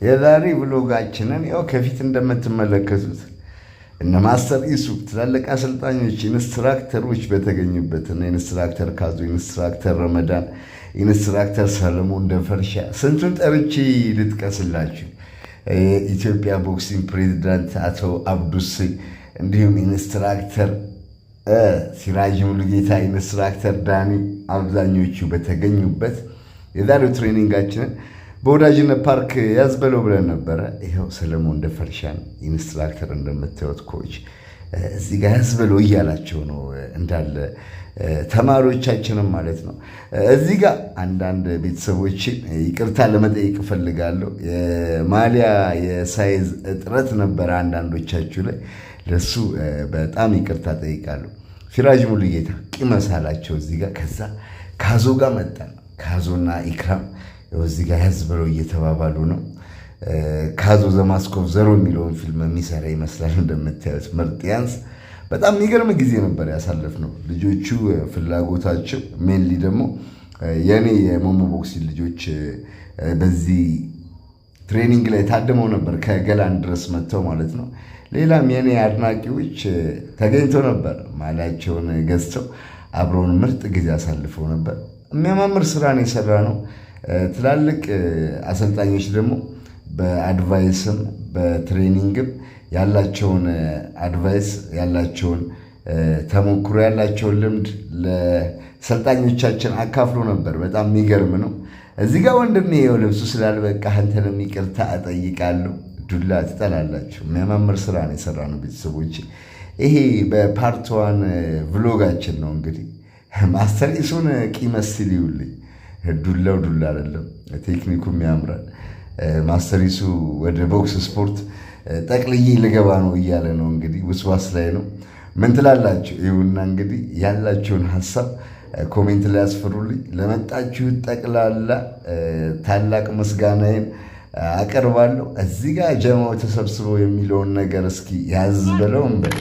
የዛሬ ብሎጋችንን ያው ከፊት እንደምትመለከቱት እነ ማስተር ኢሱ ትላልቅ አሰልጣኞች ኢንስትራክተሮች በተገኙበት እና ኢንስትራክተር ካዙ፣ ኢንስትራክተር ረመዳን፣ ኢንስትራክተር ሰለሞን ደፈርሻ ስንቱን ጠርቼ ልጥቀስላችሁ። የኢትዮጵያ ቦክሲንግ ፕሬዚዳንት አቶ አብዱስ፣ እንዲሁም ኢንስትራክተር ሲራጅ ሙሉጌታ፣ ኢንስትራክተር ዳኒ አብዛኞቹ በተገኙበት የዛሬው ትሬኒንጋችንን በወዳጅነት ፓርክ ያዝበለው ብለን ነበረ። ይኸው ሰለሞን ደፈርሻን ኢንስትራክተር እንደምታዩት ኮች እዚህ ጋር ያዝበለው እያላቸው ነው እንዳለ ተማሪዎቻችንም ማለት ነው። እዚህ ጋር አንዳንድ ቤተሰቦችን ይቅርታ ለመጠየቅ እፈልጋለሁ። የማሊያ የሳይዝ እጥረት ነበረ አንዳንዶቻችሁ ላይ፣ ለሱ በጣም ይቅርታ ጠይቃለሁ። ሲራጅ ሙሉጌታ ቂመሳላቸው እዚህ ጋር። ከዛ ካዞ ጋር መጣን። ካዞና ኢክራም እዚህ ጋር ያዝበለው እየተባባሉ ነው። ካዞ ዘማስኮቭ ዘሮ የሚለውን ፊልም የሚሰራ ይመስላል እንደምታዩት። ምርጥያንስ በጣም የሚገርም ጊዜ ነበር ያሳለፍነው። ልጆቹ ፍላጎታቸው ሜንሊ ደግሞ የኔ የሞሞ ቦክሲንግ ልጆች በዚህ ትሬኒንግ ላይ ታድመው ነበር፣ ከገላን ድረስ መጥተው ማለት ነው። ሌላም የኔ አድናቂዎች ተገኝተው ነበር፣ ማሊያቸውን ገዝተው አብረውን ምርጥ ጊዜ አሳልፈው ነበር። የሚያማምር ስራ ነው የሰራ ነው። ትላልቅ አሰልጣኞች ደግሞ በአድቫይስም በትሬኒንግም ያላቸውን አድቫይስ ያላቸውን ተሞክሮ ያላቸውን ልምድ ለሰልጣኞቻችን አካፍሎ ነበር። በጣም የሚገርም ነው። እዚህ ጋር ወንድሜ ይኸው ልብሱ ስላልበቃ አንተንም ይቅርታ እጠይቃለሁ። ዱላ ትጠላላችሁ። የሚያማምር ስራ ነው የሰራ ነው ቤተሰቦች። ይሄ በፓርት ዋን ቭሎጋችን ነው እንግዲህ። ማስተር ኢሱን ቂመስል ይውልኝ። ዱላው ዱላ አይደለም፣ ቴክኒኩም ያምራል። ማስተር ኢሱ ወደ ቦክስ ስፖርት ጠቅልዬ ልገባ ነው እያለ ነው እንግዲህ፣ ውስዋስ ላይ ነው። ምን ትላላችሁ? ይሁንና እንግዲህ ያላችሁን ሀሳብ ኮሜንት ላይ ያስፈሩልኝ። ለመጣችሁ ጠቅላላ ታላቅ ምስጋናዬን አቀርባለሁ። እዚህ ጋር ጀማው ተሰብስበው የሚለውን ነገር እስኪ ያዝ በለው እንበል።